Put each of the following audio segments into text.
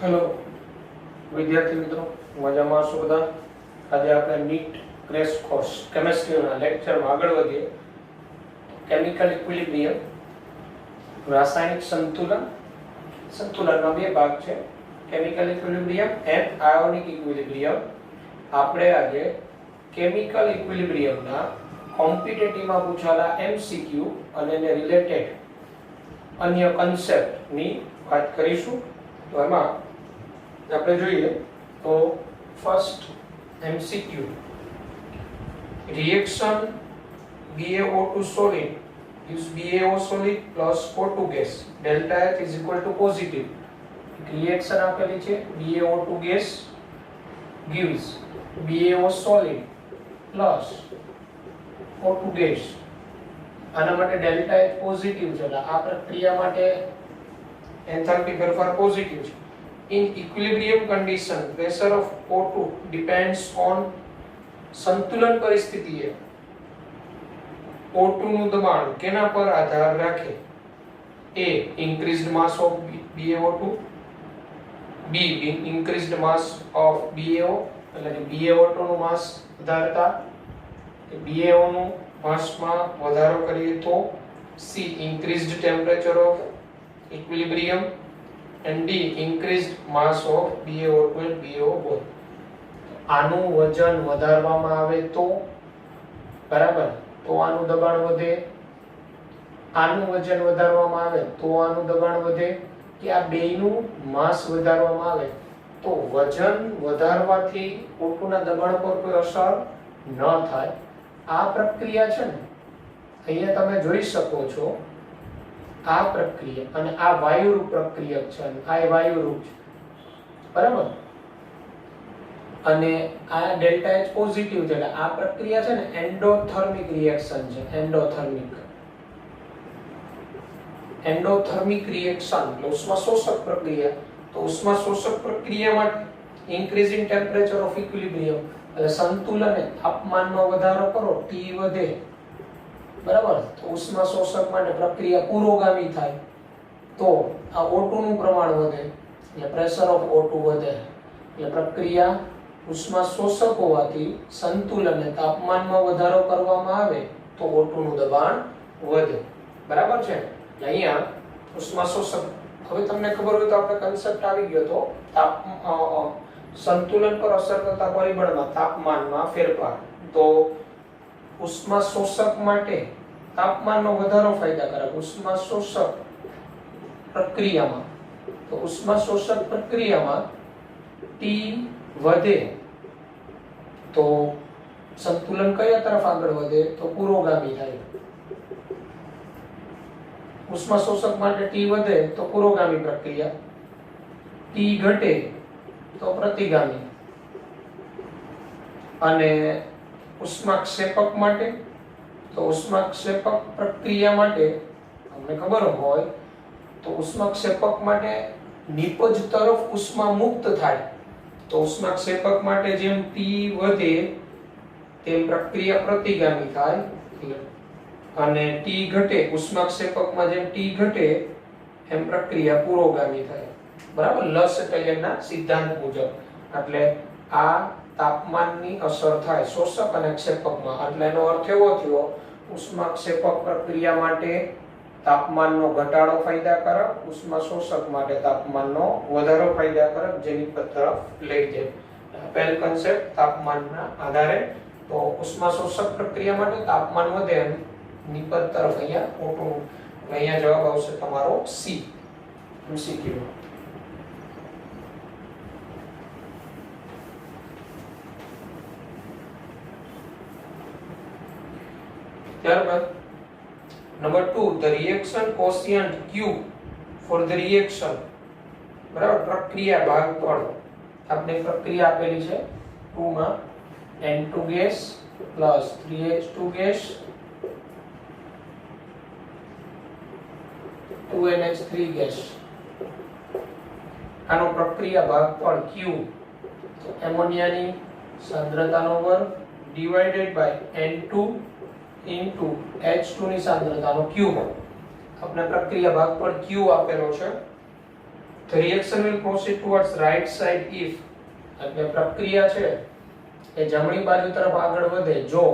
Hello विद्यार्थी मित्रों, मजाમાં છો બધા? આજે આપણે નીટ ક્રેશ કોર્સ કેમિસ્ટ્રીના લેક્ચરમાં આગળ વધીએ. કેમિકલ ઇક્વિલિબ્રિયમ, રાસાયણિક સંતુલન. સંતુલનના બે ભાગ છે, chemical equilibrium and ionic equilibrium. આપણે આજે કેમિકલ ઇક્વિલિબ્રિયમના કોમ્પિટિટિવમાં પૂછાયેલા MCQ અને એને રિલેટેડ અન્ય કન્સેપ્ટની વાત કરીશું. તો એમાં આપણે જોઈએ તો first MCQ, reaction BaO2 solid gives BaO solid plus O2 gas, delta H is equal to positive. reaction આપેલી છે, BaO2 gas gives BaO solid plus O2 gas. આના માટે delta H પોઝિટિવ છે, એટલે આ પ્રક્રિયા માટે એન્થાલ્પી ફેરફાર પોઝિટિવ છે. In equilibrium condition, pressure of O2 depends on સંતુલન પરિસ્થિતિએ O2 નું દબાણ કેના પર આધાર રાખે? A, increased mass of BaO2, B, increased mass of BaO, એટલે કે BaO2 નું માસ વધારતા BaO નું માસમાં વધારો કરીએ તો C, increased temperature of equilibrium, and D, increased mass of BaO2 and BaO both. આનું વજન વધારવામાં આવે તો બરાબર, તો આનું દબાણ વધે. આનું વજન વધારવામાં આવે તો આનું દબાણ વધે. કે આ બેયનું માસ વધારવામાં આવે તો વજન વધારવાથી O2 ના દબાણ પર કોઈ અસર ન થાય. આ પ્રક્રિયા છે ને, અહીંયા તમે જોઈ શકો છો, આ પ્રક્રિયા અને આ વાયુરૂપ પ્રક્રિયક છે, આ વાયુરૂપ છે બરાબર, અને આ ડેલ્ટા H પોઝિટિવ છે, એટલે આ પ્રક્રિયા છે ને એન્ડોથર્મિક રિએક્શન છે. એન્ડોથર્મિક રિએક્શન એટલે ઉષ્મા શોષક પ્રક્રિયા. તો ઉષ્મા શોષક પ્રક્રિયા માટે ઇન્ક્રીઝિંગ ટેમ્પરેચર ઓફ ઇક્વિલિબ્રિયમ એટલે સંતુલને તાપમાનમાં વધારો કરો, T વધે બરાબર, તો ઉષ્મા શોષક માટે પ્રક્રિયા પુરોગામી થાય તો આ O2 નું પ્રમાણ વધે એટલે પ્રેશર ઓફ O2 વધે. એટલે પ્રક્રિયા ઉષ્મા શોષક હોવાથી સંતુલનને તાપમાનમાં વધારો કરવામાં આવે તો O2 નું દબાણ વધે બરાબર છે. એટલે અહીંયા ઉષ્મા શોષક, હવે તમને ખબર હોય તો આપણે કન્સેપ્ટ આવી ગયો તો સંતુલન પર અસર કરતા પરિબળમાં તાપમાનમાં ફેરફાર. તો ઉષ્મા શોષક માટે તાપમાનનો વધારો ફાયદાકારક. ઉષ્મા શોષક પ્રક્રિયામાં, તો ઉષ્મા શોષક પ્રક્રિયામાં T વધે તો સંતુલન કયા તરફ આગળ વધે? તો પુરોગામી થાય. ઉષ્મા શોષક માટે T વધે તો પુરોગામી પ્રક્રિયા, T ઘટે તો પ્રતિગામી. અને ઉષ્માક્ષેપક માટે, તો ઉષ્માક્ષેપક પ્રક્રિયા માટે તમને ખબર હોય તો ઉષ્માક્ષેપક માટે નિપજ તરફ ઉષ્મા મુક્ત થાય. તો ઉષ્માક્ષેપક માટે જેમ T વધે તેમ પ્રક્રિયા પ્રતિગામી થાય, અને T ઘટે, ઉષ્માક્ષેપકમાં જેમ T ઘટે એમ પ્રક્રિયા પુરોગામી થાય બરાબર, લસટેલિયનના સિદ્ધાંત મુજબ. એટલે આ તાપમાનની અસર થાય શોષક અને ક્ષેપકમાં. એટલે એનો અર્થ એવો થયો, ઉષ્માક્ષેપક પ્રક્રિયા માટે તાપમાનનો ઘટાડો ફાયદાકારક, ઉષ્મા શોષક માટે તાપમાનનો વધારો ફાયદાકારક, જેની તરફ લઈ જાય. પહેલ કન્સેપ્ટ તાપમાનના આધારે. તો ઉષ્મા શોષક પ્રક્રિયા માટે તાપમાન વધે અને નિપજ તરફ અહીંયા O2. અહીંયા જવાબ આવશે તમારો C, MCQ. ત્યારબાદ number 2, the reaction quotient Q for the reaction બરાબર, પ્રક્રિયા ભાગફળ. આપણે પ્રક્રિયા આપેલી છે 2 માં N2 gas plus 3H2 gas 2NH3 gas. આનો પ્રક્રિયા ભાગફળ Q, તો એમોનિયાની સાંદ્રતાનો વર્ગ divided by N2 into H2 ની સાંદ્રતાનો ક્યુબ. આપણે પ્રક્રિયા ભાગફળ Q આપેલો છે. The reaction will proceed towards right side if એટલે પ્રક્રિયા છે એ જમણી બાજુ તરફ આગળ વધે જો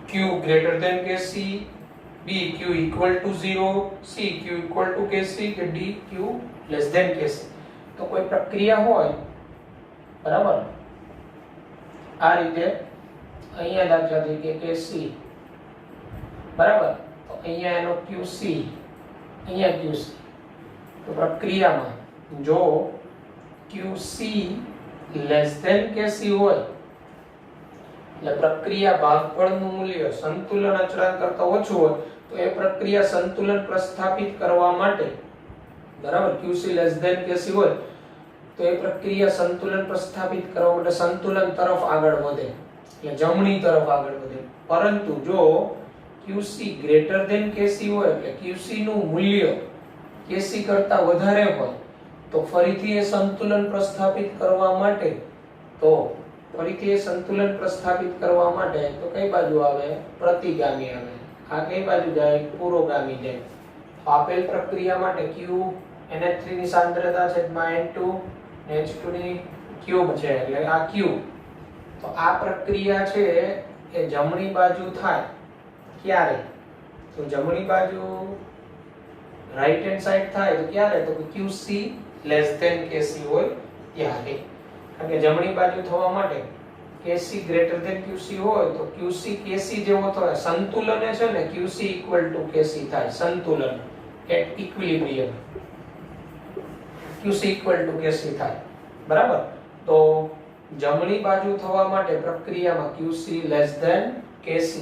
Q greater than Kc, B Q equal to 0, C Q equal to Kc કે D Q less than Kc. તો કોઈ પ્રક્રિયા હોય બરાબર આ રીતે અહીંયા દાખલા તરીકે Kc બરાબર તો અહીંયા એનો QC અહીંયા QC તો પ્રક્રિયામાં જો QC less than Kc હોય એટલે પ્રક્રિયા ભાગફળનું મૂલ્ય સંતુલન અચળાંક કરતા ઓછું હોય તો એ પ્રક્રિયા સંતુલન પ્રસ્થાપિત કરવા માટે બરાબર QC less than Kc હોય તો એ પ્રક્રિયા સંતુલન પ્રસ્થાપિત કરવા માટે સંતુલન તરફ આગળ વધે એટલે જમણી તરફ આગળ વધે પરંતુ જો QC greater than Kc હોય એટલે QC નું મૂલ્ય Kc કરતા વધારે હોય તો ફરીથી એ સંતુલન પ્રસ્થાપિત કરવા માટે તો કઈ બાજુ આવે પ્રતિગામી આવે આ કઈ બાજુ જાય પુરોગામી જાય આપેલ પ્રક્રિયા માટે Q NH3 ની સાંદ્રતા છેદમાં N2 H2 ની ક્યુબ છે એટલે આ Q તો આ પ્રક્રિયા છે એ જમણી બાજુ થાય ક્યારે તો જમણી બાજુ રાઈટ હેન્ડ સાઈડ થાય તો ક્યારે તો QC less than Kc હોય ત્યારે કારણ કે જમણી બાજુ થવા માટે Kc greater than QC હોય તો QC Kc જેવો થાય સંતુલન છે ને QC equal to Kc થાય સંતુલન at equilibrium QC equal to Kc થાય બરાબર તો જમણી બાજુ થવા માટે પ્રક્રિયામાં QC less than Kc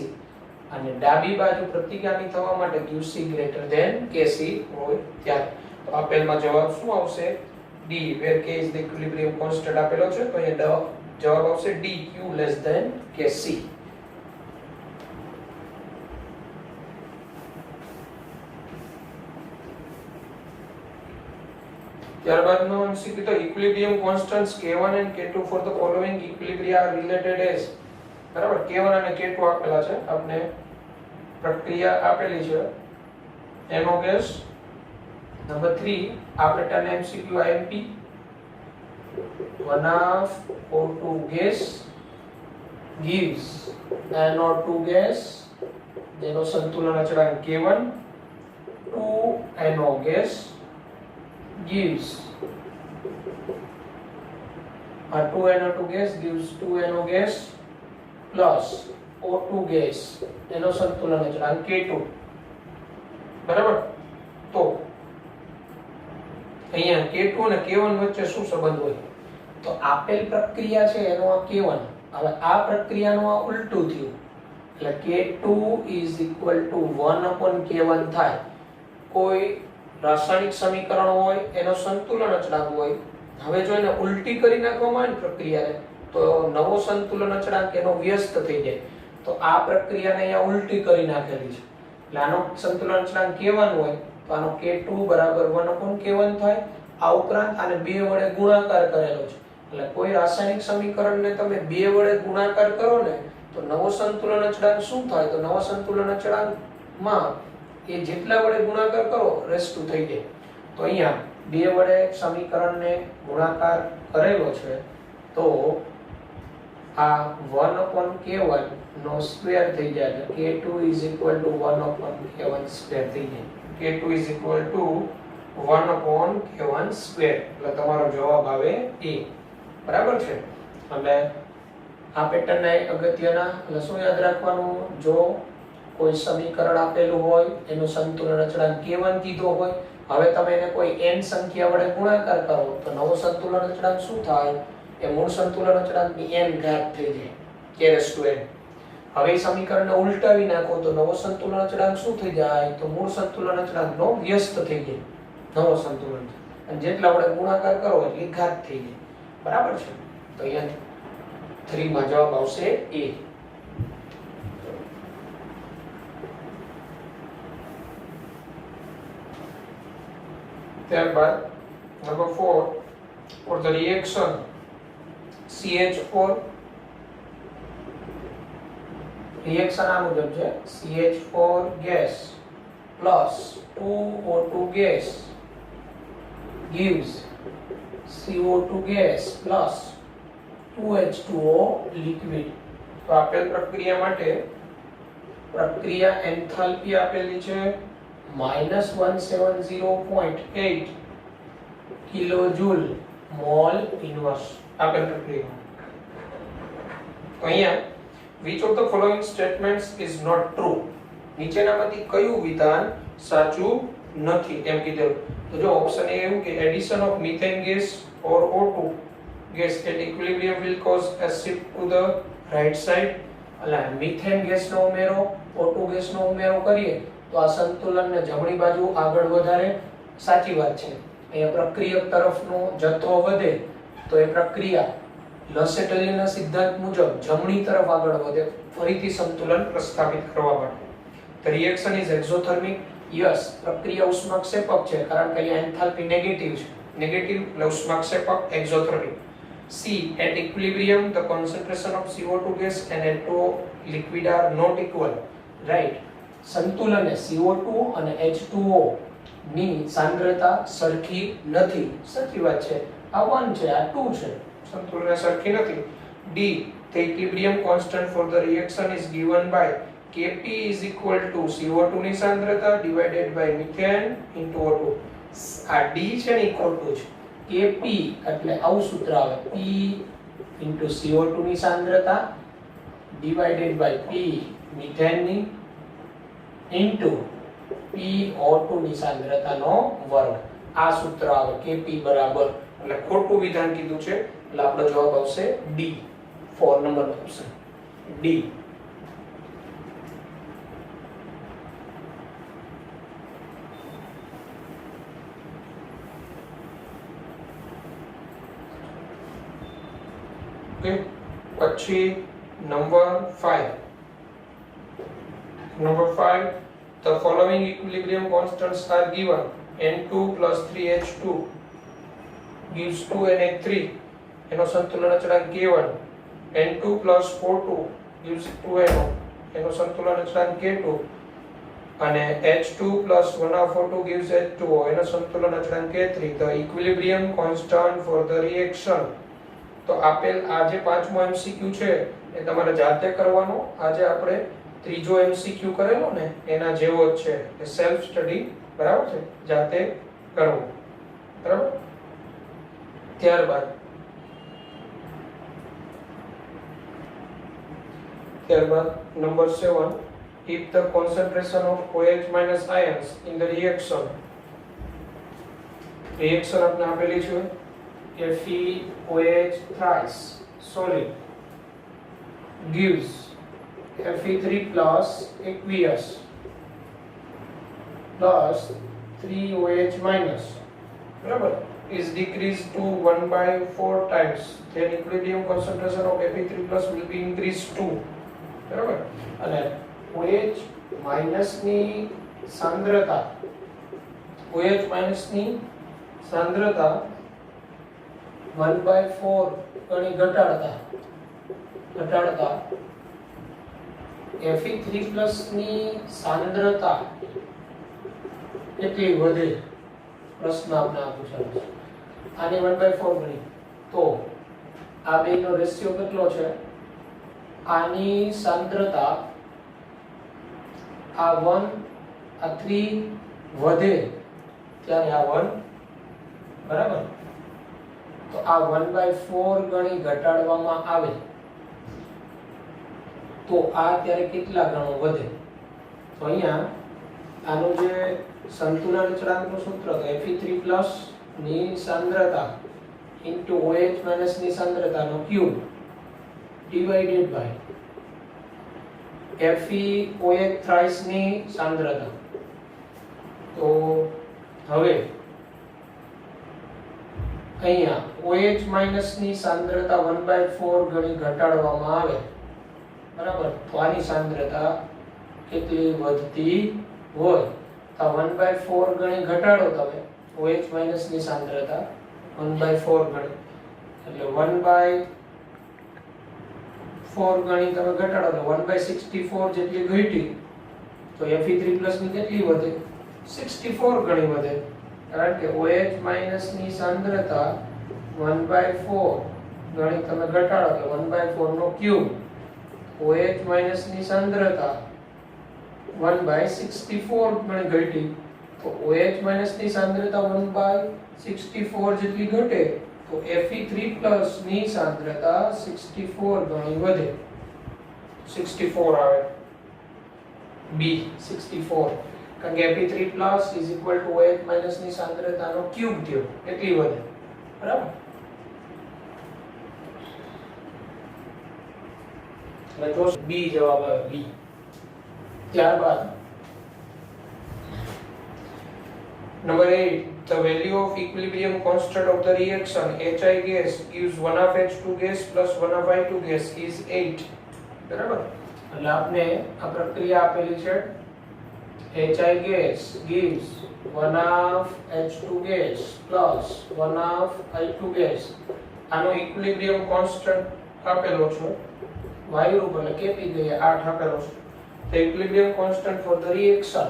અને ડાબી બાજુ પ્રતિગામી થવા માટે QC greater than Kc હોય ત્યારે તો આપેલમાં જવાબ શું આવશે D where K is the equilibrium constant આપેલો છે તો અહીંયા જવાબ આવશે D Q less than Kc ત્યારબાદનો MCQ તો equilibrium constants K1 and K2 for the following equilibria are related as બરાબર K1 અને K2 આપેલા છે આપણે પ્રક્રિયા આપેલી છે NO gas નંબર 3 આ pattern MCQ IMP 1/2 O2 gas gives NO2 gas જેનો સંતુલન અચળાંક K1 2 NO gas gives 2 NO2 gas gives 2 NO gas plus O2 gas એનો સંતુલન અચળાંક K2 બરાબર તો અહીંયા K2 અને K1 વચ્ચે શું સંબંધ હોય તો આપેલ પ્રક્રિયા છે એનો આ K1 હવે આ પ્રક્રિયાનું આ ઉલટું થયું એટલે K2 1/K1 થાય કોઈ રાસાયણિક સમીકરણ હોય એનો સંતુલન અચળાંક હોય હવે જો એને ઉલટી કરી નાખવામાં આવે પ્રક્રિયાને તો નવો સંતુલન અચળાંક એનો વ્યસ્ત થઈ જાય તો આ પ્રક્રિયાને અહીંયા ઉલટી કરી નાખેલી છે એટલે આનો સંતુલન અચળાંક K1 હોય તો આનો K2 બરાબર 1/K1 થાય આ ઉપરાંત આને 2 વડે ગુણાકાર કરેલો છે એટલે કોઈ રાસાયણિક સમીકરણને તમે 2 વડે ગુણાકાર કરો ને તો નવો સંતુલન અચળાંક શું થાય તો નવો સંતુલન અચળાંકમાં એ જેટલા વડે ગુણાકાર કરો રેસ્ટ થઈ જાય તો અહીંયા 2 વડે સમીકરણને ગુણાકાર કરેલો છે તો આ 1/K1 નો સ્ક્વેર થઈ જાય એટલે K2 1/K1 સ્ક્વેર થઈ જાય K2 1/K1 સ્ક્વેર એટલે તમારો જવાબ આવે A બરાબર છે એટલે આ પેટર્નના અગત્યના એટલે શું યાદ રાખવાનું જો કોઈ સમીકરણ આપેલું હોય એનું સંતુલન અચળાંક K1 કીધો હોય હવે તમે એને કોઈ n સંખ્યા વડે ગુણાકાર કરો તો નવો સંતુલન અચળાંક શું થાય એ મૂળ સંતુલન અચળાંકની n ઘાત થઈ જાય k⁻n હવે સમીકરણને ઉલટાવી નાખો તો નવો સંતુલન અચળાંક શું થઈ જાય તો મૂળ સંતુલન અચળાંકનો વ્યસ્ત થઈ જાય નવો સંતુલન અને જેટલા વડે ગુણાકાર કરો એટલી ઘાત થઈ જાય બરાબર છે તો અહીંયા 3 માં જવાબ આવશે A ત્યારબાદ number 4 for the reaction CH4 reaction આ મુજબ છે CH4 gas plus 2O2 gas gives CO2 gas plus 2H2O liquid. તો આપેલ પ્રક્રિયા માટે પ્રક્રિયા એન્થાલ્પી આપેલી છે -170.8 કિલોજૂલ મોલ ઇન્વર્સ આપેલ પ્રક્રિયા. તો અહીંયા which of the following statements is not true? નીચેનામાંથી કયું વિધાન સાચું નથી એમ કીધેલું. તો જો ઓપ્શન એ એવું કે addition of methane gas or O2 gas at equilibrium will cause a shift to the right side. એટલે મિથેન ગેસનો ઉમેરો O2 ગેસનો ઉમેરો કરીએ તો આ સંતુલનને જમણી બાજુ આગળ વધારે. સાચી વાત છે. અહીંયા પ્રક્રિયક તરફનો જથ્થો વધે તો એ પ્રક્રિયા લસેટલીના સિદ્ધાંત મુજબ જમણી તરફ આગળ વધે ફરીથી સંતુલન પ્રસ્થાપિત કરવા માટે. The reaction is exothermic. Yes, પ્રક્રિયા ઉષ્માક્ષેપક છે કારણ કે અહીંયા એન્થાલ્પી નેગેટિવ છે. નેગેટિવ એટલે ઉષ્માક્ષેપક exothermic. C. At equilibrium the concentration of CO2 gas and H2O liquid are not equal. Right. સંતુલને CO2 અને H2O ની સાંદ્રતા સરખી નથી. સાચી વાત છે. આ 1 છે આ 2 છે. સંતુલન સરખી નથી. D. The equilibrium constant for the reaction is given by Kp is equal to CO2 ની સાંદ્રતા divided by methane into O2. આ D છે ને equal to છે. Kp એટલે આવું સૂત્ર આવે P into CO2 ની સાંદ્રતા divided by P methane ની into PO2 ની સાંદ્રતાનો વર્ગ. આ સૂત્ર આવે Kp બરાબર. એટલે ખોટું વિધાન કીધું છે એટલે આપણો જવાબ આવશે D. 4 નંબરનો ઓપ્શન D. ઓકે પછી number 5. Number 5, the following equilibrium constants are given. N2 plus 3H2 gives 2NH3. એનો સંતુલન અચળાંક K1. N2 plus O2 gives 2NO. એનો સંતુલન અચળાંક K2. અને H2 plus 1O2 gives H2O. એનો સંતુલન અચળાંક K3. The equilibrium constant for the reaction. તો આપેલ આ જે પાંચમો MCQ છે એ તમારે જાતે કરવાનો. આજે આપણે ત્રીજો MCQ કરેલો ને એના જેવો જ છે. એ સેલ્ફ સ્ટડી બરાબર છે, જાતે કરવું બરાબર. ત્યારબાદ number 7, if the concentration of OH minus ions in the reaction આપણે આપેલી છે FeOH thrice solid gives Fe3 plus aqueous plus 3OH minus બરાબર is decreased to 1/4 times, then equilibrium concentration of Fe3 plus will be increased to બરાબર. અને OH minus ની સાંદ્રતા OH minus ની સાંદ્રતા 1/4 ગણી ઘટાડતા Fe3 plus ની સાંદ્રતા કેટલી વધે પ્રશ્ન આપણે પૂછાયો છે. આને 1/4 ગણી તો આ બેનો રેશિયો કેટલો છે? આની સાંદ્રતા આ 1 આ 3 વધે ત્યારે આ 1 બરાબર. તો આ 1/4 ગણી ઘટાડવામાં આવે તો આ ત્યારે કેટલા ગણો વધે? તો અહીંયા આનું જે સંતુલન અચળાંકનું સૂત્ર તો Fe3 plus ની સાંદ્રતા into OH minus ની સાંદ્રતાનો cube divided by FeOH thrice ની સાંદ્રતા. તો હવે અહીંયા OH minus ની સાંદ્રતા 1/4 ગણી ઘટાડવામાં આવે બરાબર. તો આની સાંદ્રતા કેટલી વધતી હોય? તો 1/4 ગણી ઘટાડો તમે OH minus ની સાંદ્રતા 1/4 ગણી એટલે 1/4 ગણી તમે ઘટાડો તો 1/64 જેટલી ઘટી. તો Fe3 plus ની કેટલી વધે? 64 ગણી વધે કારણ કે OH માઈનસ ની સાંદ્રતા 1/4 ગણી તમે ઘટાડો તો 1/4 નો ક્યુબ. OH માઈનસ ની સાંદ્રતા 1/64 ગણી ઘટી તો OH માઈનસ ની સાંદ્રતા 1/64 જેટલી ઘટે તો Fe3+ ની સાંદ્રતા 64 ગણી વધે. 64 આવે B 64 કારણ કે Fe3+ OH માઈનસ ની સાંદ્રતાનો ક્યુબ થયો એટલી વધે. બરાબર. એટલે જો B જવાબ આવે B. ત્યારબાદ number 8, the value of equilibrium constant of the reaction HI gas gives 1 of H2 gas plus 1 of I2 gas is 8. બરાબર. એટલે આપને આ પ્રક્રિયા આપેલી છે HI gas gives 1 of H2 gas plus 1 of I2 gas. આનો equilibrium constant આપેલો છે વાયુ રૂપ એટલે કેપી ગઈ 8 આપેલો છે. The equilibrium constant for the reaction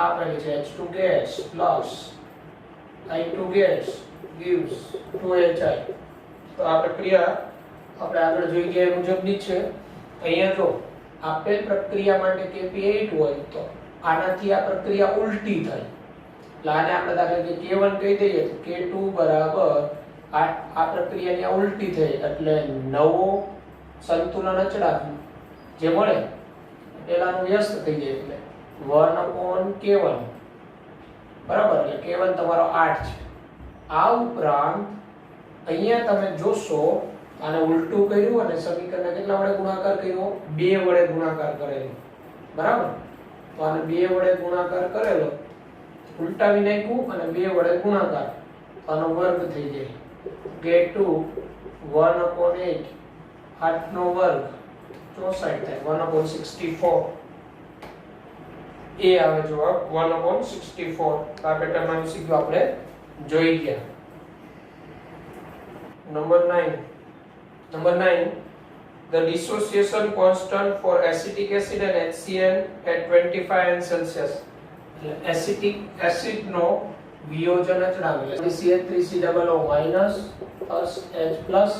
આપેલી છે H2 gas plus I2 gas gives 2HI. તો આ પ્રક્રિયા આપણે આગળ જોઈ ગયા એ મુજબની છે. અહીંયા જો આપેલ પ્રક્રિયા માટે Kp 8 હોય તો આનાથી આ પ્રક્રિયા ઉલટી થાય એટલે આને આપણે દાખલા તરીકે K1 કહી દઈએ તો K2 બરાબર આ પ્રક્રિયાની ઉલટી થઈ એટલે નવો સંતુલન અચળાંક જે મળે પેલાનું વ્યસ્ત થઈ જાય એટલે 1/K1 બરાબર એટલે K1 તમારો 8 છે. આ ઉપરાંત અહીંયા તમે જોશો આને ઉલટું કર્યું અને સમીકરણને કેટલા વડે ગુણાકાર કર્યો 2 વડે ગુણાકાર કરેલો. બરાબર. તો આને 2 વડે ગુણાકાર કરેલો ઉલટાવી નાખ્યું અને 2 વડે ગુણાકાર તો આનો વર્ગ થઈ જાય. K2 1/8 8 નો વર્ગ 64 થાય 1/64 એ આવે જવાબ 1/64. આ પેટર્નમાં સીધું આપણે જોઈ ગયા. Number 9, the dissociation constant for acetic acid and HCl at 25 Celsius. Acetic acid નો વિયોજન અચળાંક એટલે CH3COO minus plus H plus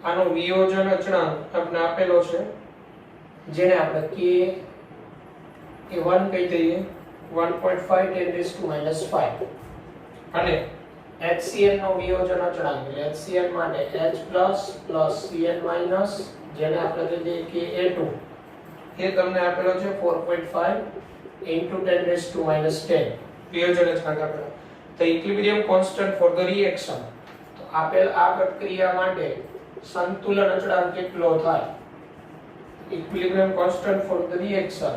આનો વિયોજન અચળાંક આપણે આપેલો છે જેને આપણે K એ 1 કહી દઈએ 1.5 10⁻⁵ અને HCl નો વિયોજન અચળાંક એટલે HCl માટે H plus Cl minus જેને આપણે કહી દઈએ Ka2 એ તમને આપેલો છે 4.5 10⁻10 વિયોજન અચળાંક આપેલો. The equilibrium constant for the reaction તો આપેલ આ પ્રક્રિયા માટે સંતુલન અચળાંક કેટલો થાય? Equilibrium constant for the reaction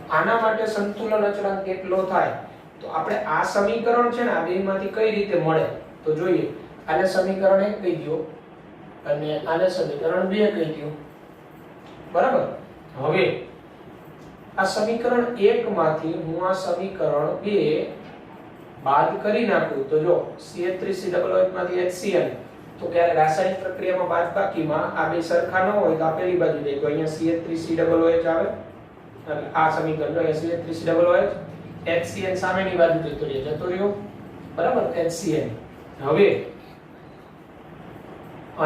આના માટે સંતુલન અચળાંક કેટલો થાય? તો આપણે આ સમીકરણ છે ને આ બેમાંથી કઈ રીતે મળે તો જોઈએ. આને સમીકરણ 1 કહી દો અને આને સમીકરણ 2 કહી દો. બરાબર. હવે આ સમીકરણ 1 માંથી હું આ સમીકરણ 2 બાદ કરી નાખું તો જો CH3COOH માંથી HCl તો ક્યારે રાસાયણિક પ્રક્રિયામાં બાદબાકીમાં આ બે સરખા ન હોય તો આ પેલી બાજુ જાય તો અહીંયા CH3COOH આવે એટલે આ સમીકરણ જો CH3COOH HCl સામેની બાજુ જતો રહ્યો બરાબર HCl. હવે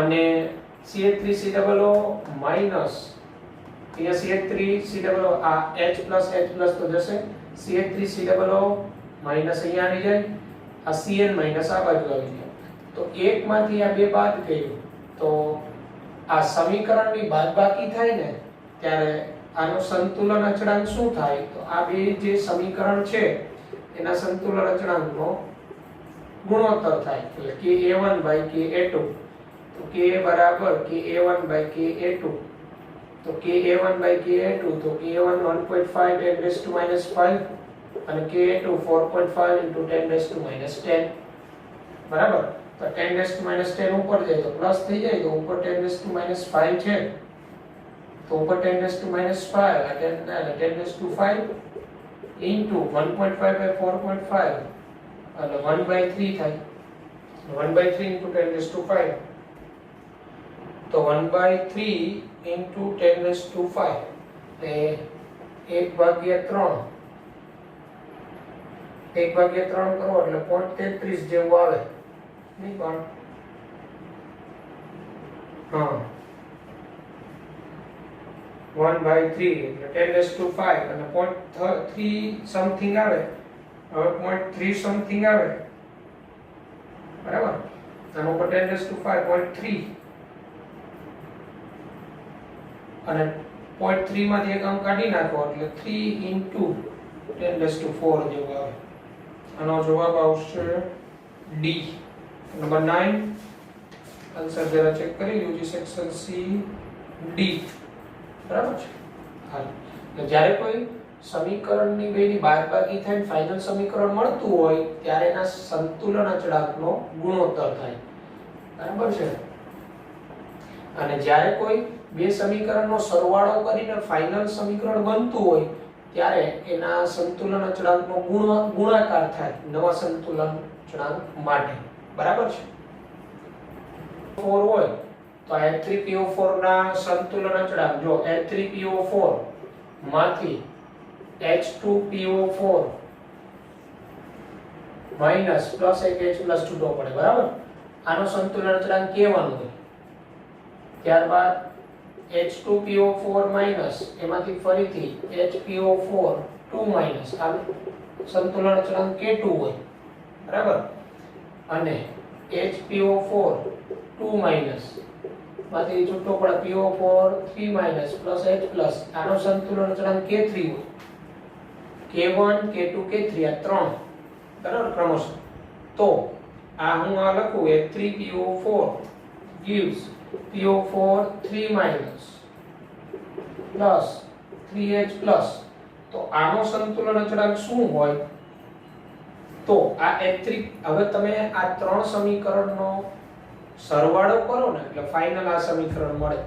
અને CH3COO માઈનસ અહીંયા CH3COO આ H plus તો જશે CH3COO માઈનસ અહીંયા આવી જાય આ Cl માઈનસ આ બાજુ આવી જાય તો એક માંથી આ બે બાદ કર્યું તો આ સમીકરણની બાદબાકી થાય ને ત્યારે આનો સંતુલન અચળાંક શું થાય તો આ બે જે સમીકરણ છે એના સંતુલન અચળાંકનો ગુણોત્તર થાય એટલે Ka1/Ka2 તો Ka બરાબર Ka1/Ka2 તો Ka1/Ka2 તો Ka1 1.5 10⁻⁵ અને Ka2 4.5 10⁻10 બરાબર. તો 10⁻10 ઉપર જાય તો પ્લસ થઈ જાય તો ઉપર 10⁻5 છે તો ઉપર 10⁻5 આ 10⁻5 into 1.5/4.5 એટલે 1/3 થાય 1/3 into 10⁻5 તો 1/3 into 10⁻5 એ 1/3 1/3 કરો એટલે 0.33 જેવું આવે નહીં પણ હા 1/3 એટલે 10⁵ અને 0.3 સમથિંગ આવે હવે 0.3 સમથિંગ આવે બરાબર આનો ઉપર 10⁵ 0.3 અને 0.3 માંથી એક અંક કાઢી નાખો એટલે 3 * 10⁴ જેવું આવે આનો જવાબ આવશે ડી નંબર 9 આન્સર જરા ચેક કરી લ્યો સેક્શન સી ડી બરાબર છે હા તો જ્યારે કોઈ સમીકરણની બેની બાદબાકી થાય ફાઇનલ સમીકરણ મળતું હોય ત્યારે એના સંતુલન અચળાંકનો ગુણોત્તર થાય બરાબર છે અને જ્યારે કોઈ બે સમીકરણનો સરવાળો કરીને ફાઇનલ સમીકરણ બનતું હોય ત્યારે એના સંતુલન અચળાંકનો ગુણાકાર થાય નવા સંતુલન અચળાંક માટે બરાબર છે 4 હોય તો H3PO4 ના સંતુલન અચળાંક જો H3PO4 માંથી H2PO4 માઈનસ પ્લસ એક H પ્લસ છૂટો પડે બરાબર આનો સંતુલન અચળાંક કેવાનું હોય ત્યારબાદ H2PO4 માઈનસ એમાંથી ફરીથી HPO4 2 માઈનસ આ સંતુલન અચળાંક K2 હોય બરાબર અને HPO4 2 માઈનસ માંથી છૂટો પડે PO4 3 minus plus H plus આનો સંતુલન અચળાંક K3 હોય K1 K2 K3 આ ત્રણ બરાબર ક્રમશઃ તો આ હું આ લખું H3PO4 gives PO4 3 minus plus 3H plus તો આનો સંતુલન અચળાંક શું હોય તો આ H3 હવે તમે આ ત્રણ સમીકરણનો સરવાળો કરો ને એટલે ફાઇનલ આ સમીકરણ મળે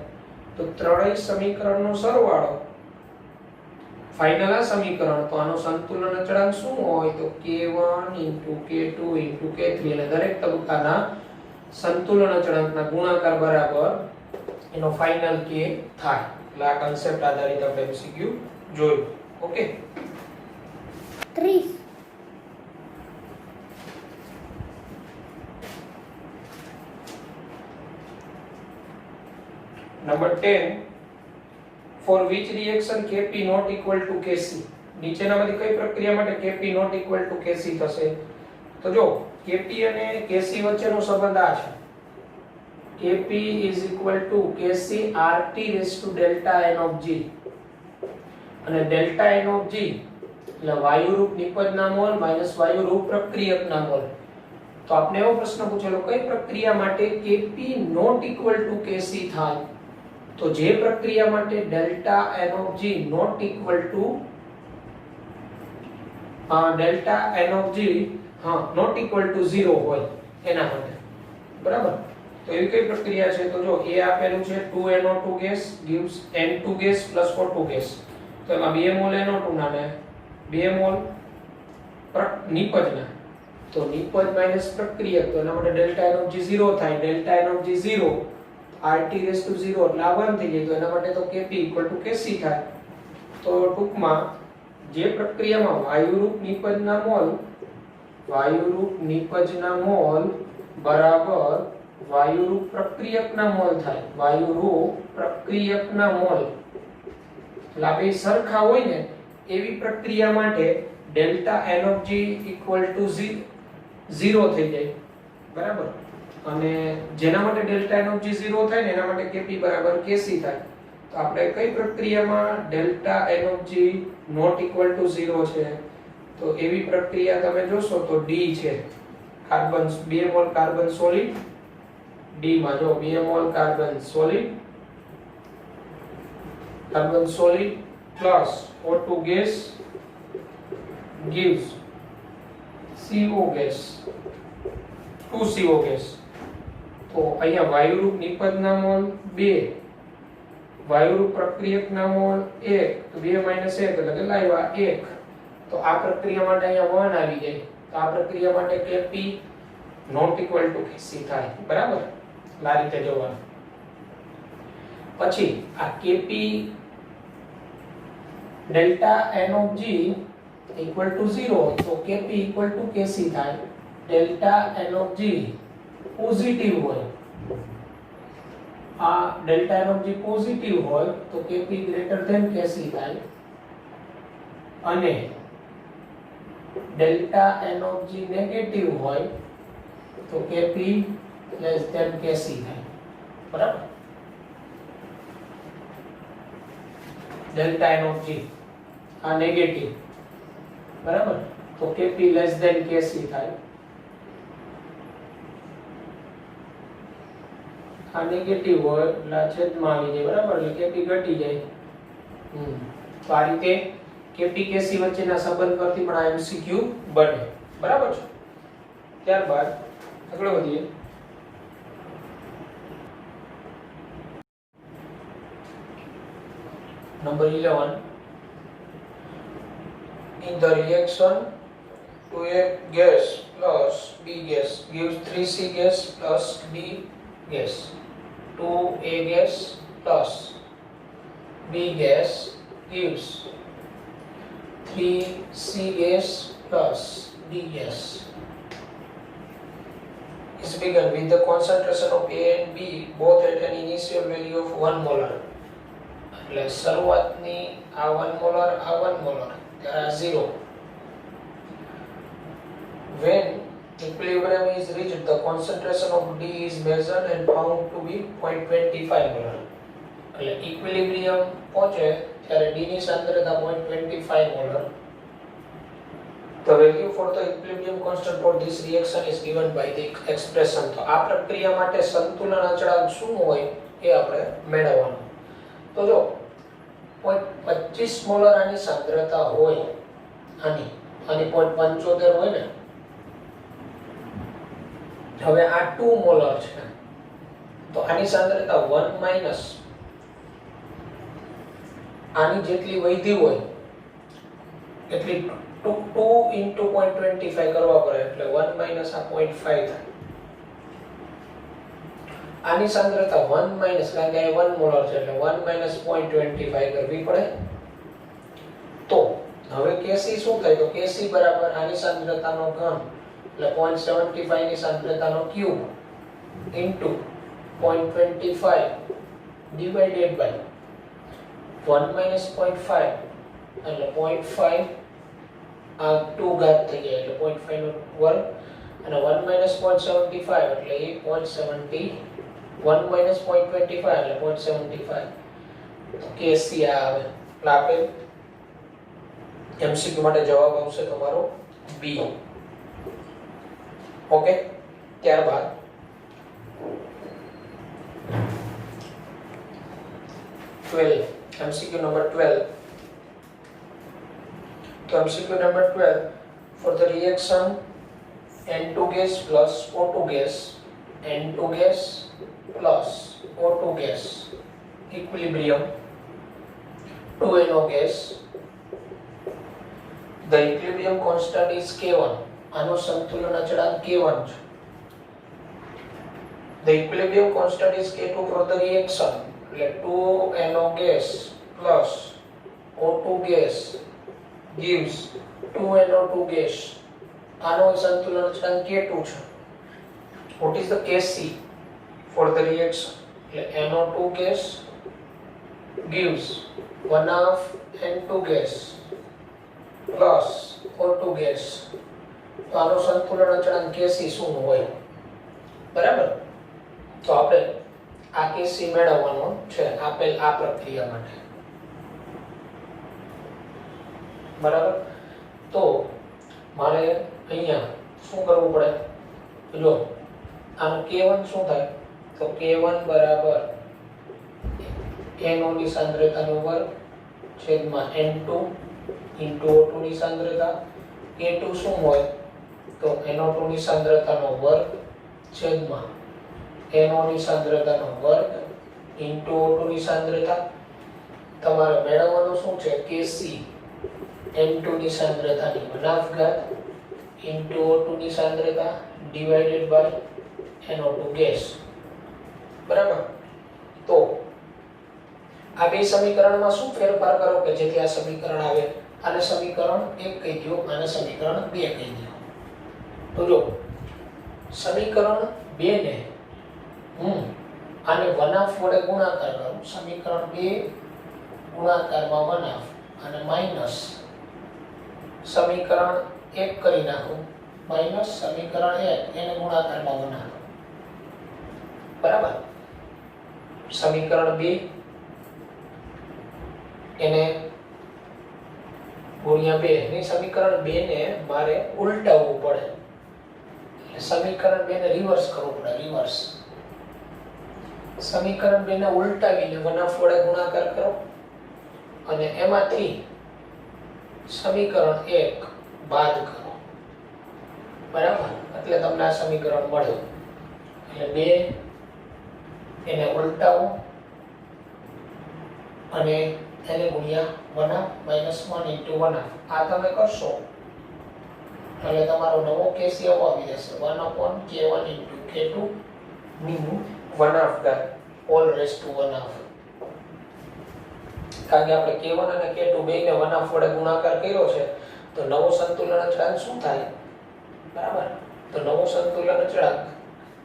તો ત્રણેય સમીકરણનો સરવાળો ફાઇનલ આ સમીકરણ તો આનો સંતુલન અચળાંક શું હોય તો K1 * K2 * K3 એટલે દરેક તબક્કાના સંતુલન અચળાંકના ગુણાકાર બરાબર એનો ફાઇનલ K થાય એટલે આ કન્સેપ્ટ આધારિત આપણે MCQ જોયું okay 30 number 10 for which reaction Kp not equal to Kc નીચેનામાંથી કઈ પ્રક્રિયા માટે Kp not equal to Kc થશે તો જો Kp અને Kc વચ્ચેનો સંબંધ આ છે Kp = Kc RT raised to delta n of G અને delta n of G એટલે વાયુરૂપ નિપજના મોલ માઈનસ વાયુરૂપ પ્રક્રિયકના મોલ તો આપને એવો પ્રશ્ન પૂછેલો કઈ પ્રક્રિયા માટે Kp not equal to Kc થાય તો જે પ્રક્રિયા માટે delta n of G not equal to delta n of G not equal to 0 હોય એના માટે બરાબર તો એવી કઈ પ્રક્રિયા છે તો જો એ આપેલું છે 2NO2 gas gives N2 gas O2 gas તો એમાં 2 મોલ NO2 ના ને 2 મોલ નિપજના તો નિપજ માઈનસ પ્રક્રિયક તો એના માટે delta n of G 0 થાય delta n of G 0 RT raised to 0 એટલે આ 1 થઈ જાય તો એના માટે તો Kp = Kc થાય તો ટૂંકમાં જે પ્રક્રિયામાં વાયુરૂપ નિપજના મોલ બરાબર વાયુરૂપ પ્રક્રિયકના મોલ થાય વાયુરૂપ પ્રક્રિયકના મોલ એટલે આ બે સરખા હોય ને એવી પ્રક્રિયા માટે delta n of G = 0 થઈ જાય બરાબર અને જેના માટે delta n of G 0 થાય ને એના માટે Kp = Kc થાય તો આપણે કઈ પ્રક્રિયામાં delta n of G not equal to 0 છે તો એવી પ્રક્રિયા તમે જોશો તો D છે carbon 2 mall carbon solid D માં જો 2 mall carbon solid plus O2 gas gives CO gas 2CO gas તો અહીંયા વાયુરૂપ નિપજના મોલ 2 વાયુરૂપ પ્રક્રિયકના મોલ 1 તો 2 - 1 એટલે કેટલા આવ્યા 1 તો આ પ્રક્રિયા માટે અહીંયા 1 આવી જાય તો આ પ્રક્રિયા માટે Kp not equal to Kc થાય બરાબર આ રીતે જોવાનું પછી આ Kp delta n of G equal to 0 तो Kp इक्वल टू Kc થાય delta N of G positive હોય આ delta N of G positive હોય તો Kp ગ્રેટર ધેન Kc થાય અને delta N of G negative હોય તો Kp લેસ ધેન Kc થાય બરાબર ડેલ્ટા N ઓફ G આ નેગેટિવ બરાબર તો Kp લેસ ધેન Kc થાય આ નેગેટિવ હોય એટલે છેદમાં આવી જાય બરાબર એટલે Kp ઘટી જાય તો આ રીતે Kp Kc વચ્ચેના સંબંધ પરથી પણ આ MCQ બને બરાબર છે ત્યારબાદ આગળ વધીએ Number 11. In the reaction, 2A gas plus B gas gives 3C gas plus B gas. 2A gas plus B gas gives 3C gas plus B gas. Is begun with the concentration of A and B both at an initial value of 1 molar. એટલે શરૂઆતની આ 1 molar આ 1 molar ત્યારે આ 0 when equilibrium is reached the concentration of D is measured and found to be 0.25 molar એટલે equilibrium પહોંચે ત્યારે D ની સાંદ્રતા 0.25 molar the value for the equilibrium constant for this reaction is given by the expression તો આ પ્રક્રિયા માટે સંતુલન અચળાંક શું હોય એ આપણે મેળવવાનું તો જો 0.25 મોલર આની સાંદ્રતા હોય આની 0.75 હોય ને હવે આ 2 મોલર છે તો આની સાંદ્રતા 1 માઈનસ આની જેટલી વૈધી હોય એટલી 2 into 0.25 કરવા પડે એટલે 1 માઈનસ આ 0.5 થાય આની સાંદ્રતા 1 માઈનસ કારણ કે આ 1 મોલર છે એટલે 1 માઈનસ 0.25 કરવી પડે તો હવે Kc શું થાય તો Kc બરાબર આની સાંદ્રતાનો ઘન એટલે 0.75 ની સાંદ્રતાનો cube into 0.25 divided by 1 minus 0.5 એટલે 0.5 આ 2 ઘાત થઈ જાય એટલે 0.5 નો વર્ગ અને 1 માઈનસ 0.75 એટલે એ 0.70 1 minus 0.25 એટલે 0.75 તો Kc આવે એટલે આપેલ MCQ માટે જવાબ આવશે તમારો B ઓકે ત્યારબાદ MCQ number 12 તો MCQ number 12 for the reaction N2 gas plus O2 gas N2 gas plus O2 gas equilibrium 2NO gas the equilibrium constant is K1 આનો સંતુલન અચળાંક K1 છે the equilibrium constant is K2 for the reaction એટલે 2NO gas plus O2 gas gives 2NO2 gas આનો સંતુલન અચળાંક K2 છે what is the Kc for the reaction NO2 gas gives 1/2 N2 gas plus O2 gas તો આનો સંતુલન અચળાંક Kc શું હોય બરાબર તો આપણે આ Kc મેળવવાનો છે આપેલ આ પ્રક્રિયા માટે બરાબર તો મારે અહીંયા શું કરવું પડે જો આનું K1 શું થાય તો K1 બરાબર NO ની સાંદ્રતાનો વર્ગ છેદમાં N2 into O2 ની સાંદ્રતા K2 શું હોય તો NO2 ની સાંદ્રતાનો વર્ગ છેદમાં NO ની સાંદ્રતાનો વર્ગ into O2 ની સાંદ્રતા તમારે મેળવવાનું શું છે Kc N2 ની સાંદ્રતાની 1/2 ઘાત into O2 ની સાંદ્રતા divided by NO2 gas બરાબર તો આ બે સમીકરણમાં શું ફેરફાર કરો કે જેથી આ સમીકરણ આવે આને સમીકરણ 1 કહી દો, આને સમીકરણ 2 કહી દો. તો જો સમીકરણ 2 ને હું આને 1/2 વડે ગુણાકાર કરું, સમીકરણ 2 ગુણાકારમાં 1/2 અને માઈનસ સમીકરણ 1 કરી નાખું, માઈનસ સમીકરણ 1 એને ગુણાકારમાં 1/2. બરાબર. સમીકરણ 2 એને ગુણ્યા 2 ની સમીકરણ 2 ને મારે ઉલટાવવું પડે. સમીકરણ 2 ને રિવર્સ કરવું પડે, રિવર્સ. સમીકરણ 2 ને ઉલટાવીને 1/2 વડે ગુણાકાર કરો અને એમાંથી સમીકરણ 1 બાદ કરો. બરાબર. એટલે તમને આ સમીકરણ મળે. એટલે 2 એને ઉલટાવો અને એને ગુણ્યા 1/2 -1 * 1/2. આ તમે કરશો એટલે તમારો નવો કેસ એવો આવી જશે 1/k1 * k2 ની 1/2 all raised to 1/2. કારણ કે આપણે k1 અને k2 બેયને 1/2 વડે ગુણાકાર કર્યો છે તો નવો સંતુલન અચળાંક શું થાય? બરાબર. તો નવો સંતુલન અચળાંક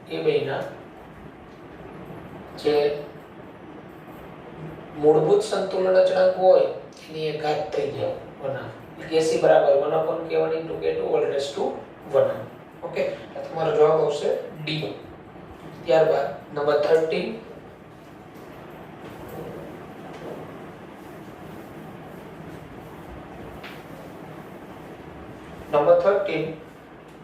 એ બેયના જે મૂળભૂત સંતુલન અચળાંક હોય એની એક ઘાત થઈ જાય 1/2. Kc બરાબર 1/k1 * k2 all raised to 1/2. Okay. તમારો જવાબ આવશે D. ત્યારબાદ number 13. Number 13,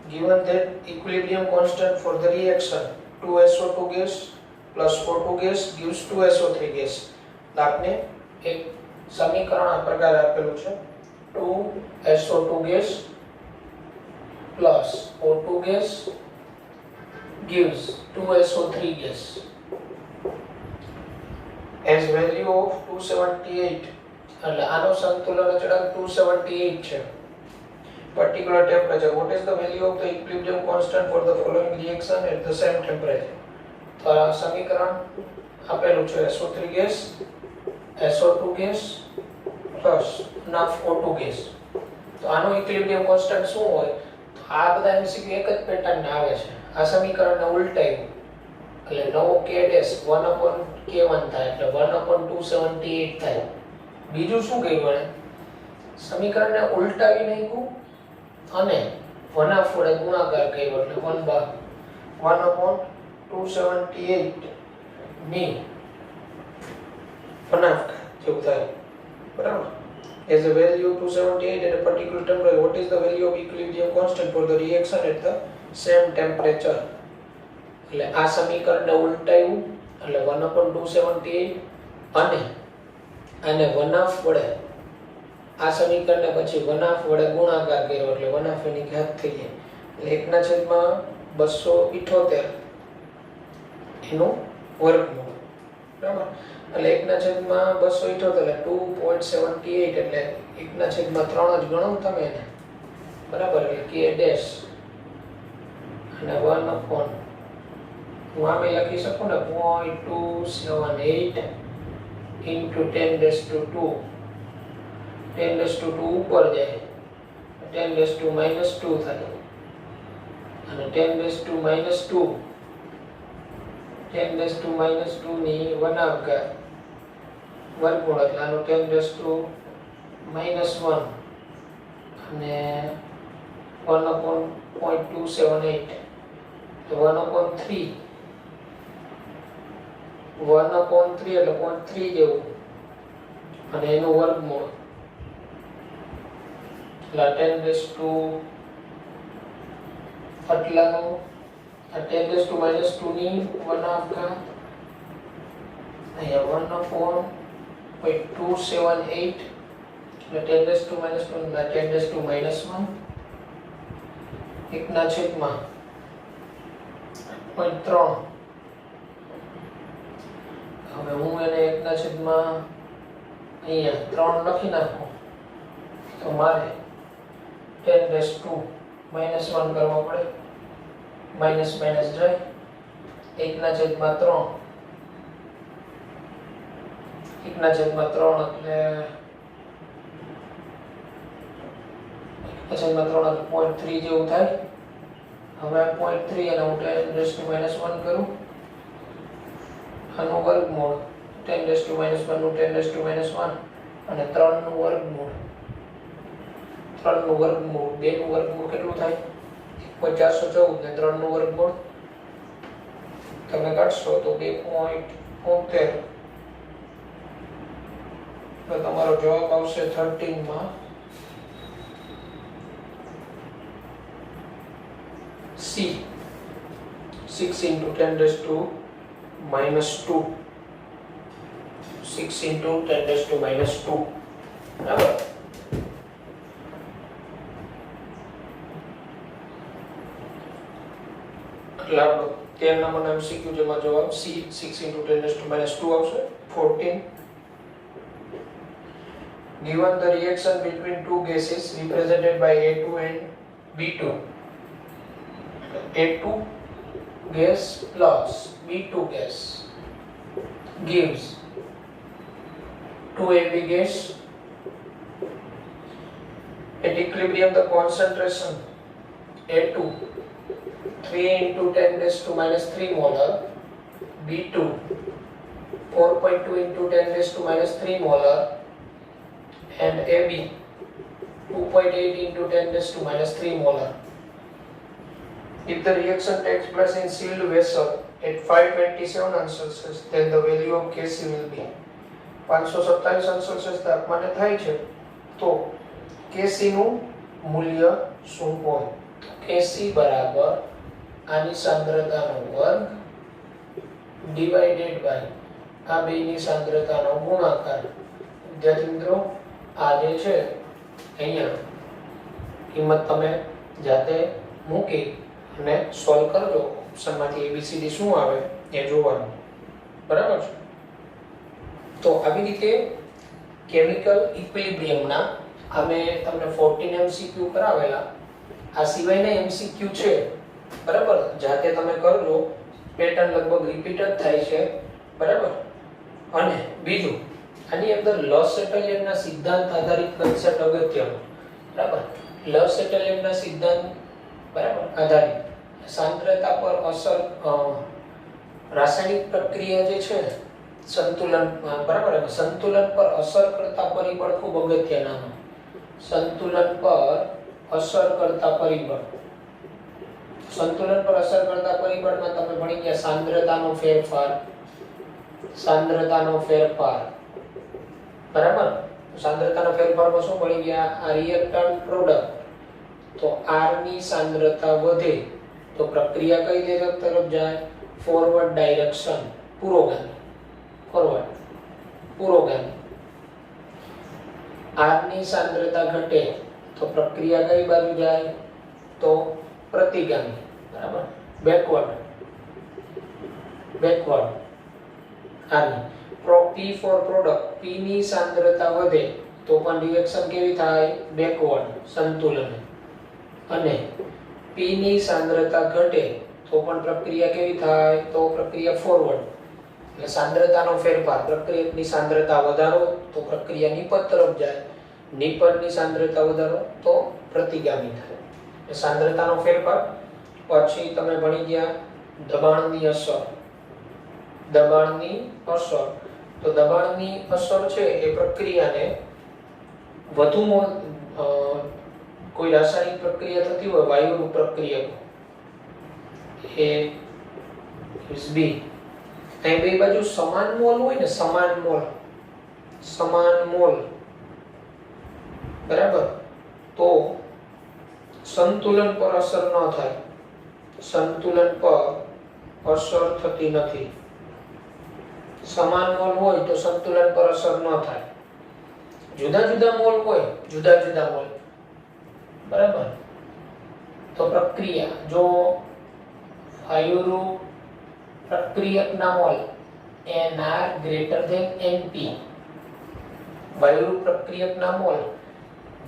given that equilibrium constant for the reaction 2SO2 gas plus O2 gas gives 2SO3 gas. आपने एक समीकरण આ પ્રકાર આપેલું છે 2SO2 gas plus O2 gas gives 2SO3 gas. As value of 278 એટલે આનો સંતુલન અચળાંક 278 છે. Particular temperature. What is the value of the equilibrium constant for the following reaction at the same temperature? તો આ સમીકરણ આપેલું છે SO3 gas, SO2 gas plus O2 gas. તો આનો ઇક્વિલિબ્રિયમ કોન્સ્ટન્ટ શું હોય? તો આ બધા MCQ એક જ પેટર્ન આવે છે. આ સમીકરણને ઉલટાવ્યું એટલે નવો k ડેશ 1/k1 થાય એટલે 1/278 થાય. બીજું શું કર્યું એને? સમીકરણને ઉલટાવી નાખ્યું અને 1/2 વડે ગુણાકાર કર્યો એટલે 1/278 ની 1/2 જેવું થાય. બરાબર. As a value of 278 at a particular temperature, what is the value of equilibrium constant for the reaction at the same temperature? એટલે આ સમીકરણને ઉલટાવ્યું એટલે 1/278 અને આને 1/2 વડે આ સમીકરણને પછી 1/2 વડે ગુણાકાર કર્યો એટલે 1/2 એની ઘાત થઈ ગઈ એટલે 1/278 એનું વર્ગમૂળ. બરાબર. એટલે 1/278 એટલે 2.78 એટલે 1/3 જ ગણો તમે એને. બરાબર. એટલે k ડેશ અને 1/, હું આમે લખી શકું ને 0.278 into 10⁻². 10⁻² ઉપર જાય 10⁻² થાય અને 10⁻², 10⁻² ની 1/2 વર્ગમૂળ એટલે આનો 10⁻⁻1 અને 1/0.278 તો 1/3 એટલે 0.3 જેવું અને એનું વર્ગમૂળ એટલે 10⁻² આટલાનું 10⁻² ની 1/2 અહીંયા 1/278 એટલે 10⁻² ના 10⁻⁻1 1/3. હવે હું એને 1/3 અહીંયા 3 લખી નાખું તો મારે 10⁻⁻1 કરવા પડે. માઈનસ માઈનસ જાય 1/3 એટલે છેદમાં 3 એટલે 0.3 જેવું થાય. હવે 0.3 અને હું 10⁻1 કરું, આનું વર્ગમૂળ 10⁻1 નું 10⁻1 અને 3 નું વર્ગમૂળ, 3 નું વર્ગમૂળ, 2 નું વર્ગમૂળ કેટલું થાય? 414 ને 3 નું વર્ગમૂળ તમે કાઢશો તો 2.73. તો તમારો જવાબ આવશે 13 માં C, 6 × 10⁻², 6 × 10⁻². બરાબર. એટલે આપણો 13 નંબરનો MCQ જેમાં જવાબ C, 6 × 10⁻² આવશે. 14. Given the reaction between two gases represented by A2 and B2, A2 gas plus B2 gas gives 2AB gas. At equilibrium, the concentration A2 3 × 10⁻³ molar, B2 4.2 × 10⁻³ molar, and AB 2.8 × 10⁻³ molar. If the reaction takes place in sealed vessel at 527 Celsius, then the value of Kc will be 527 Celsius તાપમાને થાય છે તો Kc નું મૂલ્ય શું હોય? Kc બરાબર આની સાંદ્રતાનો વર્ગ ડિવાઇડેડ બાય આ બેની સાંદ્રતાનો ગુણાકાર. વિદ્યાર્થી મિત્રો, આ જે છે અહીંયા કિંમત તમે જાતે મૂકી અને સોલ્વ કરજો. ઓપ્શનમાંથી ABCD શું આવે એ જોવાનું. બરાબર છે? તો આવી રીતે કેમિકલ ઇક્વિલિબ્રિયમના અમે તમને 14 MCQ કરાવેલા. આ સિવાયના MCQ છે. બરાબર, જાતે તમે કરજો. પેટર્ન લગભગ રિપીટ જ થાય છે. બરાબર. અને બીજું, આની અંદર લસેટલિયનના સિદ્ધાંત આધારિત કન્સેપ્ટ અગત્યનો. બરાબર, લસેટલિયનના સિદ્ધાંત બરાબર આધારિત સાંદ્રતા પર અસર, રાસાયણિક પ્રક્રિયા જે છે સંતુલન, બરાબર, સંતુલન પર અસર કરતા પરિબળ ખૂબ અગત્યના. સંતુલન પર અસર કરતા પરિબળ, સંતુલન પર અસર કરતા પરિબળમાં તમે ભણી ગયા સાંદ્રતાનો ફેરફાર, સાંદ્રતાનો ફેરફાર. બરાબર, સાંદ્રતાનો ફેરફારમાં શું ભણી ગયા? આ રિએક્ટન્ટ પ્રોડક્ટ. તો R ની સાંદ્રતા વધે તો પ્રક્રિયા કઈ દિશા તરફ જાય? ફોરવર્ડ ડાયરેક્શન, પુરોગામી. ફોરવર્ડ, પુરોગામી. R ની સાંદ્રતા ઘટે તો પ્રક્રિયા કઈ બાજુ જાય? તો પ્રતિગામી. બરાબર, બેકવર્ડ, બેકવર્ડ. R ની P for product, P ની સાંદ્રતા વધે તો પણ રિએક્શન કેવી થાય? બેકવર્ડ, સંતુલન. અને P ની સાંદ્રતા ઘટે તો પણ પ્રક્રિયા કેવી થાય? તો પ્રક્રિયા ફોરવર્ડ. એટલે સાંદ્રતાનો ફેરફાર, પ્રક્રિયકની સાંદ્રતા વધારો તો પ્રક્રિયા નિપજ તરફ જાય, નિપજની સાંદ્રતા વધારો તો પ્રતિગામી થાય. એટલે સાંદ્રતાનો ફેરફાર. પછી તમે ભણી ગયા દબાણની અસર. દબાણની અસર, તો દબાણની અસર છે એ પ્રક્રિયાને વધુ કોઈ રાસાયણિક પ્રક્રિયા થતી હોય, વાયુરૂપ પ્રક્રિયા A is B, અહીં બે બાજુ સમાન મોલ હોય ને, સમાન મોલ, સમાન મોલ. બરાબર, તો સંતુલન પર અસર ન થાય, સંતુલન પર અસર થતી નથી. સમાન મોલ હોય તો સંતુલન પર અસર ન થાય. જુદા જુદા મોલ હોય, જુદા જુદા મોલ. બરાબર, તો પ્રક્રિયા જો વાયુરૂપ પ્રક્રિયકના mole NR greater than NP, વાયુરૂપ પ્રક્રિયકના મોલ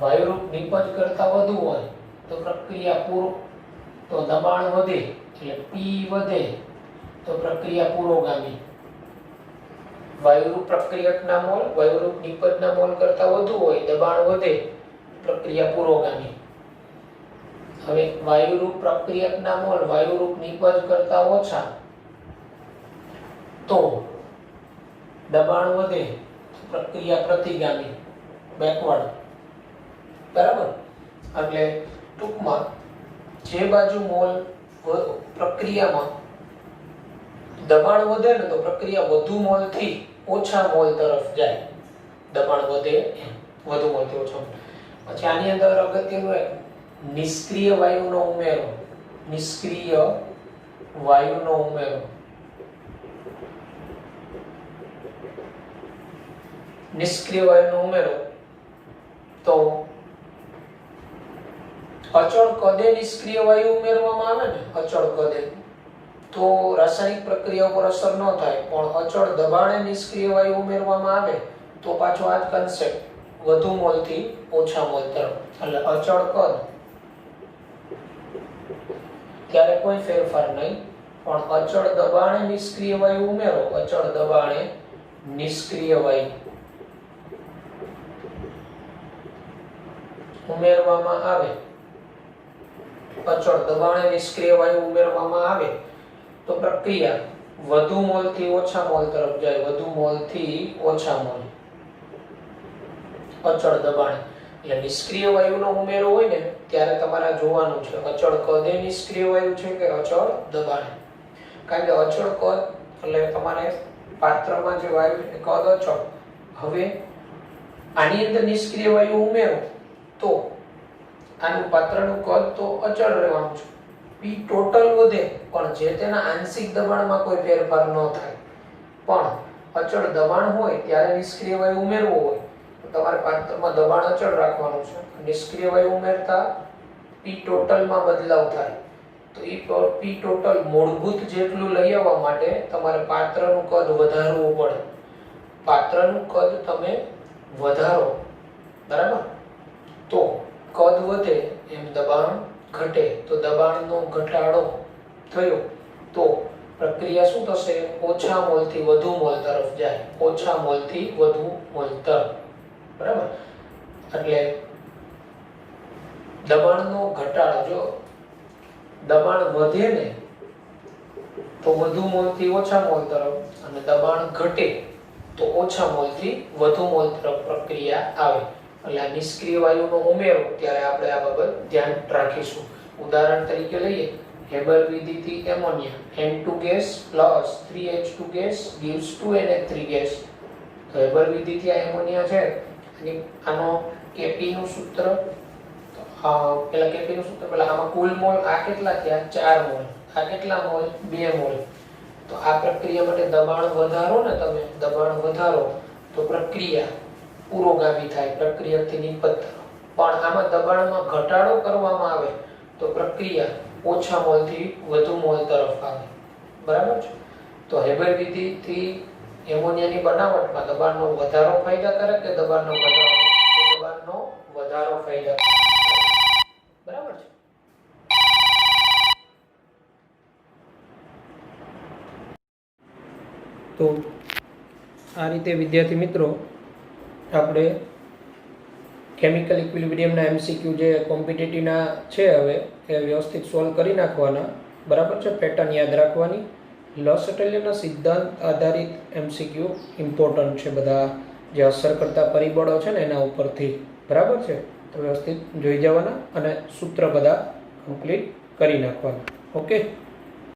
વાયુરૂપ નિપજ કરતા વધુ હોય તો પ્રક્રિયા પૂર્વ, તો દબાણ વધે એટલે P વધે તો પ્રક્રિયા પુરોગામી. વાયુરૂપ પ્રક્રિયકના મોલ વાયુરૂપ નિપજના મોલ કરતા વધુ હોય, દબાણ વધે, પ્રક્રિયા પુરોગામી. હવે વાયુરૂપ પ્રક્રિયકના મોલ વાયુરૂપ નિપજ કરતા ઓછા તો દબાણ વધે, પ્રક્રિયા પ્રતિગામી બેકવર્ડ, બરાબર. એટલે ટૂંકમાં જે બાજુ મોલ પ્રક્રિયામાં દબાણ વધે ને તો પ્રક્રિયા વધુ મોલથી ઓછા મોલ તરફ જાય. દબાણ વધે વધુ મોલથી ઓછા. પછી આની અંદર અગત્યનું એક નિષ્ક્રિય વાયુનો ઉમેરો. નિષ્ક્રિય વાયુનો ઉમેરો. નિષ્ક્રિય વાયુનો ઉમેરો તો અચળ કદે નિષ્ક્રિય વાયુ ઉમેરવામાં આવે ને, અચળ કદે તો રાસાયણિક પ્રક્રિયા પર અસર ન થાય, પણ અચળ દબાણે નિષ્ક્રિય વાયુ ઉમેરવામાં આવે તો પાછો આ જ કન્સેપ્ટ, વધુ મોલથી ઓછા મોલ તરફ. એટલે અચળ કદ ત્યારે કોઈ ફેરફાર નહીં, પણ અચળ દબાણે નિષ્ક્રિય વાયુ ઉમેરો, અચળ દબાણે નિષ્ક્રિય વાયુ ઉમેરવામાં આવે, અચળ દબાણે નિષ્ક્રિય વાયુ ઉમેરવામાં આવે તો પ્રક્રિયા વધુ મોલથી ઓછા મોલ તરફ જાય, વધુ મોલથી ઓછા મોલ અચળ દબાણે. એટલે નિષ્ક્રિય વાયુનો ઉમેરો હોય ને ત્યારે તમારે જોવાનું છે અચળ કદે નિષ્ક્રિય વાયુ છે કે અચળ દબાણે. કારણ કે અચળ કદ એટલે તમારે પાત્રમાં જે વાયુ છે કદ અચળ. હવે આની અંદર નિષ્ક્રિય વાયુ ઉમેરો તો આનું પાત્રનું કદ તો અચળ રહેવાનું છે. પી ટોટલ વધે પણ જે તેના આંશિક દબાણમાં કોઈ ફેરફાર ન થાય. પણ અચળ દબાણ હોય ત્યારે નિષ્ક્રિય વાયુ ઉમેરવો હોય તો તમારે પાત્રમાં દબાણ અચળ રાખવાનું છે. નિષ્ક્રિય વાયુ ઉમેરતા પી ટોટલમાં બદલાવ થાય તો એ પી ટોટલ મૂળભૂત જેટલું લઈ આવવા માટે તમારે પાત્રનું કદ વધારવું પડે. પાત્રનું કદ તમે વધારો, બરાબર, તો કદ વધે એમ દબાણ ઘટે. તો દબાણનો ઘટાડો થયો તો પ્રક્રિયા શું થશે? ઓછા મોલથી વધુ મોલ તરફ જાય, ઓછા મોલથી વધુ મોલ તરફ, બરાબર. એટલે દબાણનો ઘટાડો, જો દબાણ વધે ને તો વધુ મોલથી ઓછા મોલ તરફ, અને દબાણ ઘટે તો ઓછા મોલથી વધુ મોલ તરફ પ્રક્રિયા આવે. એટલે આ નિષ્ક્રિય વાયુનો ઉમેરો ત્યારે આપણે આ બાબત ધ્યાન રાખીશું. ઉદાહરણ તરીકે લઈએ, હેબર વિધિથી ammonia N2 gas plus 3H2 gas gives 2NH3 gas. તો હેબર વિધિથી આ એમોનિયા છે, અને આનો Kp નું સૂત્ર, પેલા Kp નું સૂત્ર પેલા આમાં કુલ મોલ આ કેટલા થયા? 4 મોલ. આ કેટલા મોલ? 2 મોલ. તો આ પ્રક્રિયા માટે દબાણ વધારો ને, તમે દબાણ વધારો તો પ્રક્રિયા પુરોગામી થાય, પ્રક્રિયાથી નિપજ તરફ. પણ આમાં દબાણમાં ઘટાડો કરવામાં આવે તો પ્રક્રિયા ઓછા મોલથી વધુ મોલ તરફ આવે, બરાબર છે. તો હેબર વિધિથી એમોનિયાની બનાવટમાં દબાણનો વધારો ફાયદાકારક કે દબાણનો ઘટાડો? દબાણનો વધારો ફાયદાકારક, બરાબર છે. તો આ રીતે વિદ્યાર્થી મિત્રો આપણે કેમિકલ ઇક્વિલિબ્રિયમના એમસીક્યુ જે કોમ્પિટિટિવના છે હવે એ વ્યવસ્થિત સોલ્વ કરી નાખવાના, બરાબર છે. પેટર્ન યાદ રાખવાની. લસટેલિયનના સિદ્ધાંત આધારિત એમસીક્યુ ઇમ્પોર્ટન્ટ છે, બધા જે અસર કરતા પરિબળો છે ને એના ઉપરથી, બરાબર છે. તો વ્યવસ્થિત જોઈ જવાના અને સૂત્ર બધા કમ્પ્લીટ કરી નાખવાના. ઓકે.